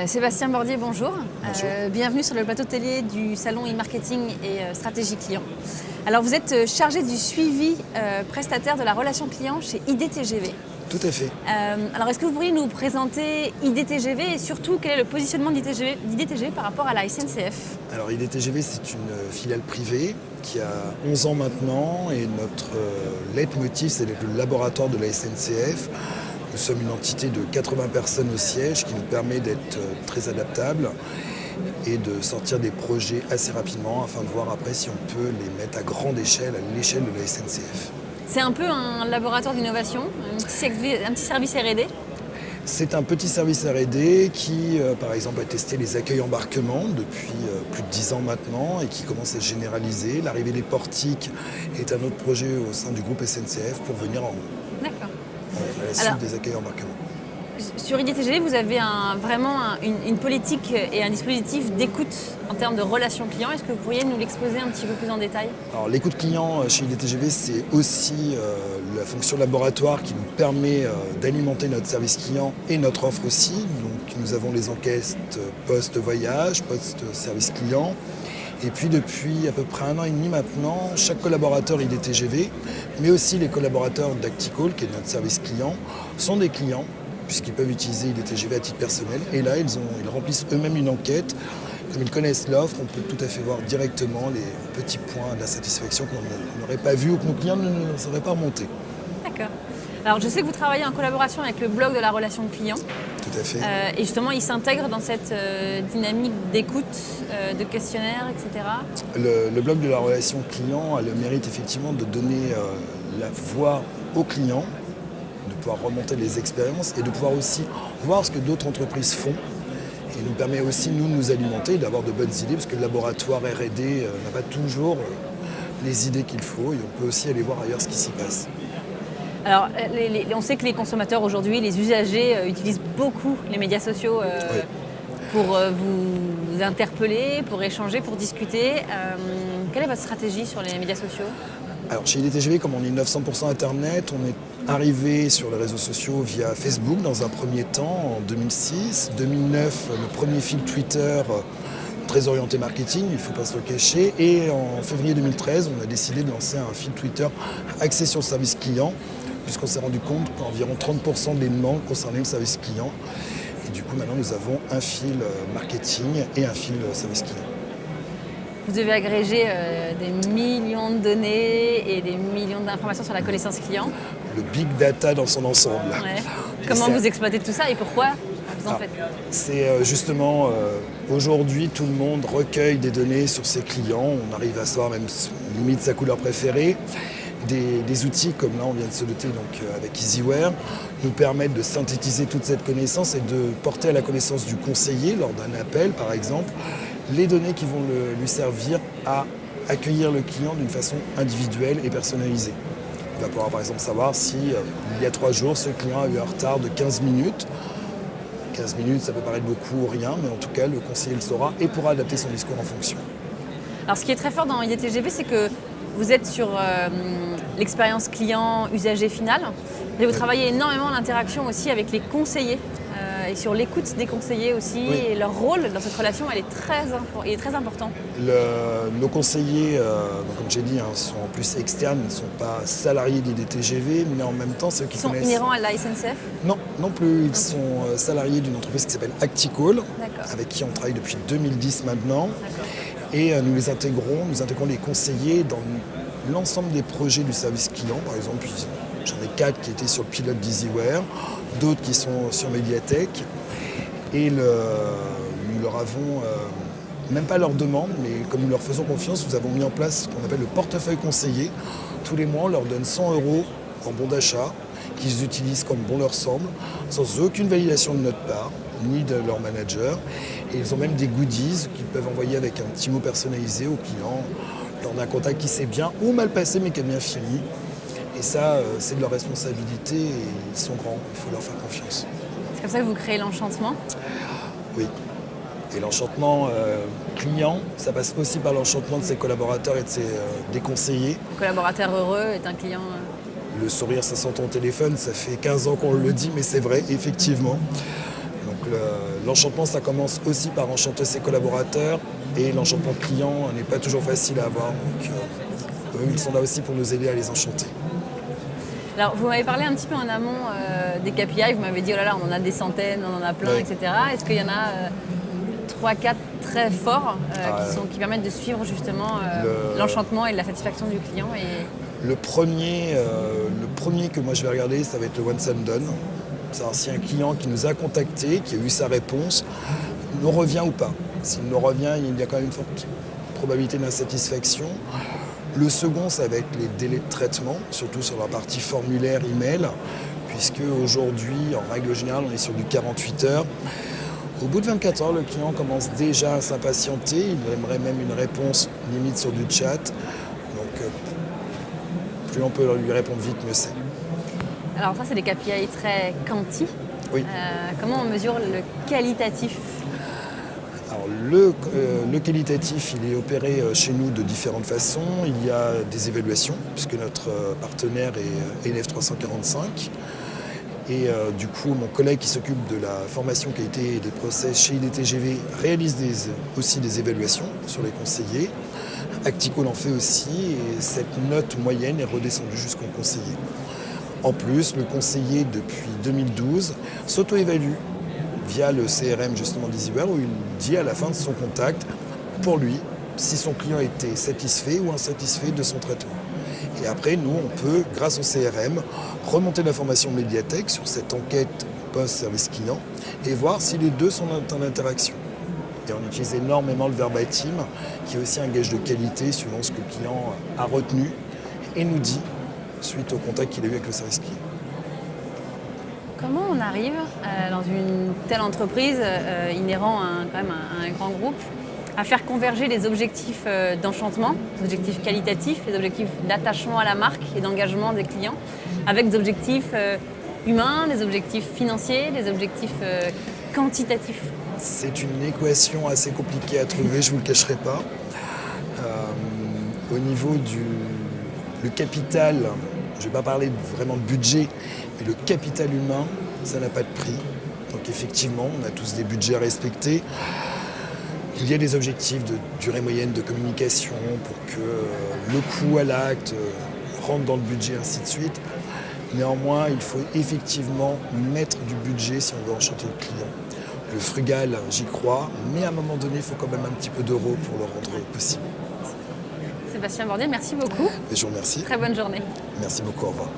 Sébastien Bordier, bonjour. Bonjour. Bienvenue sur le plateau télé du salon e-marketing et stratégie client. Alors vous êtes chargé du suivi prestataire de la relation client chez IDTGV. Tout à fait. Alors est-ce que vous pourriez nous présenter IDTGV et surtout quel est le positionnement d'IDTGV par rapport à la SNCF? Alors IDTGV, c'est une filiale privée qui a 11 ans maintenant et notre leitmotiv, c'est d'être le laboratoire de la SNCF. Nous sommes une entité de 80 personnes au siège qui nous permet d'être très adaptable et de sortir des projets assez rapidement afin de voir après si on peut les mettre à grande échelle, à l'échelle de la SNCF. C'est un peu un laboratoire d'innovation, un petit service R&D. C'est un petit service R&D qui, par exemple, a testé les accueils embarquements depuis plus de 10 ans maintenant et qui commence à se généraliser. L'arrivée des portiques est un autre projet au sein du groupe SNCF pour venir à la suite des accueils embarquements. Sur IDTGV, vous avez vraiment une politique et un dispositif d'écoute en termes de relations clients. Est-ce que vous pourriez nous l'exposer un petit peu plus en détail? Alors, l'écoute client chez IDTGV, c'est aussi la fonction laboratoire qui nous permet d'alimenter notre service client et notre offre aussi. Donc, nous avons les enquêtes post-voyage, post-service client. Et puis depuis à peu près 1 an et demi maintenant, chaque collaborateur IDTGV, mais aussi les collaborateurs d'Acticall, qui est notre service client, sont des clients, puisqu'ils peuvent utiliser IDTGV à titre personnel. Et là, ils remplissent eux-mêmes une enquête. Comme ils connaissent l'offre, on peut tout à fait voir directement les petits points de la satisfaction qu'on n'aurait pas vu ou que nos clients ne sauraient pas remonter. D'accord. Alors je sais que vous travaillez en collaboration avec le blog de la relation client. Tout à fait. Et justement, il s'intègre dans cette dynamique d'écoute, de questionnaire, etc. Le blog de la relation client a le mérite effectivement de donner la voix aux clients, de pouvoir remonter les expériences et de pouvoir aussi voir ce que d'autres entreprises font. Et nous permet aussi, nous alimenter, d'avoir de bonnes idées, parce que le laboratoire R&D n'a pas toujours les idées qu'il faut. Et on peut aussi aller voir ailleurs ce qui s'y passe. Alors, on sait que les consommateurs aujourd'hui, les usagers utilisent beaucoup les médias sociaux pour vous interpeller, pour échanger, pour discuter. Quelle est votre stratégie sur les médias sociaux? Alors chez IDTGV, comme on est 900% Internet, on est arrivé sur les réseaux sociaux via Facebook dans un premier temps en 2006. 2009, le premier fil Twitter très orienté marketing, il ne faut pas se le cacher. Et en février 2013, on a décidé de lancer un fil Twitter axé sur le service client, puisqu'on s'est rendu compte qu'environ 30% des demandes concernaient le service client. Et du coup, maintenant, nous avons un fil marketing et un fil service client. Vous devez agréger des millions de données et des millions d'informations sur la connaissance client. Le big data dans son ensemble. Ouais. Comment vous exploitez tout ça et pourquoi vous en faites? C'est justement, aujourd'hui, tout le monde recueille des données sur ses clients. On arrive à savoir même limite sa couleur préférée. Des outils comme là on vient de se doter donc, avec EasyWare nous permettent de synthétiser toute cette connaissance et de porter à la connaissance du conseiller lors d'un appel par exemple les données qui vont lui servir à accueillir le client d'une façon individuelle et personnalisée. Il va pouvoir par exemple savoir si il y a 3 jours ce client a eu un retard de 15 minutes. 15 minutes ça peut paraître beaucoup ou rien mais en tout cas le conseiller le saura et pourra adapter son discours en fonction. Alors ce qui est très fort dans IDTGV c'est que vous êtes sur l'expérience client usager final et vous travaillez énormément l'interaction aussi avec les conseillers et sur l'écoute des conseillers aussi et leur rôle dans cette relation il est très important. Nos conseillers, comme j'ai dit, sont en plus externes, ils ne sont pas salariés d'IDTGV mais en même temps ceux qui connaissent... Ils sont inhérents à la SNCF? Non plus, ils sont salariés d'une entreprise qui s'appelle Acticall, avec qui on travaille depuis 2010 maintenant. Et nous intégrons les conseillers dans l'ensemble des projets du service client. Par exemple, j'en ai 4 qui étaient sur le pilote d'EasyWare, d'autres qui sont sur Mediatek. Et nous leur avons, même pas leur demande, mais comme nous leur faisons confiance, nous avons mis en place ce qu'on appelle le portefeuille conseiller. Tous les mois, on leur donne 100 € en bon d'achat, qu'ils utilisent comme bon leur semble, sans aucune validation de notre part, ni de leur manager. Et ils ont même des goodies qu'ils peuvent envoyer avec un petit mot personnalisé aux clients lors d'un contact qui s'est bien ou mal passé mais qui a bien fini. Et ça, c'est de leur responsabilité et ils sont grands, il faut leur faire confiance. C'est comme ça que vous créez l'enchantement? Oui. Et l'enchantement client, ça passe aussi par l'enchantement de ses collaborateurs et des conseillers. Un collaborateur heureux est un client... Le sourire, ça s'entend au téléphone, ça fait 15 ans qu'on le dit, mais c'est vrai, effectivement. Donc l'enchantement, ça commence aussi par enchanter ses collaborateurs, et l'enchantement client n'est pas toujours facile à avoir. Donc eux, ils sont là aussi pour nous aider à les enchanter. Alors, vous m'avez parlé un petit peu en amont des KPI, vous m'avez dit, oh là là, on en a des centaines, on en a plein, Ouais. etc. Est-ce qu'il y en a 3-4 très forts qui permettent de suivre justement l'enchantement et la satisfaction du client Le premier que moi je vais regarder, ça va être le Once and Done. C'est-à-dire si un client qui nous a contacté, qui a eu sa réponse, nous revient ou pas. S'il nous revient, il y a quand même une forte probabilité d'insatisfaction. Le second, ça va être les délais de traitement, surtout sur la partie formulaire, email, puisque aujourd'hui, en règle générale, on est sur du 48 heures. Au bout de 24 heures, le client commence déjà à s'impatienter. Il aimerait même une réponse limite sur du chat. Donc, plus on peut lui répondre vite, mieux c'est. Alors ça, c'est des KPI très quanti. Oui. Comment on mesure le qualitatif? Alors, le qualitatif, il est opéré chez nous de différentes façons. Il y a des évaluations, puisque notre partenaire est Élève 345. Et du coup, mon collègue qui s'occupe de la formation qualité et des process chez IDTGV réalise aussi des évaluations sur les conseillers. Acticol en fait aussi, et cette note moyenne est redescendue jusqu'au conseiller. En plus, le conseiller, depuis 2012, s'auto-évalue via le CRM justement d'EasyWare, où il dit à la fin de son contact, pour lui, si son client était satisfait ou insatisfait de son traitement. Et après, nous, on peut, grâce au CRM, remonter l'information médiathèque sur cette enquête post-service client et voir si les deux sont en interaction. Et on utilise énormément le verbatim, qui est aussi un gage de qualité suivant ce que le client a retenu et nous dit suite au contact qu'il a eu avec le service client. Comment on arrive dans une telle entreprise, inhérent quand même à un grand groupe, à faire converger les objectifs d'enchantement, les objectifs qualitatifs, les objectifs d'attachement à la marque et d'engagement des clients, avec des objectifs humains, des objectifs financiers, des objectifs quantitatifs? C'est une équation assez compliquée à trouver, je ne vous le cacherai pas. Au niveau du capital, je ne vais pas parler vraiment de budget, mais le capital humain, ça n'a pas de prix. Donc effectivement, on a tous des budgets à respecter. Il y a des objectifs de durée moyenne de communication pour que le coût à l'acte rentre dans le budget, ainsi de suite. Néanmoins, il faut effectivement mettre du budget si on veut enchanter le client. Le frugal, j'y crois, mais à un moment donné, il faut quand même un petit peu d'euros pour le rendre possible. Sébastien Bordier, merci beaucoup. Et je vous remercie. Très bonne journée. Merci beaucoup, au revoir.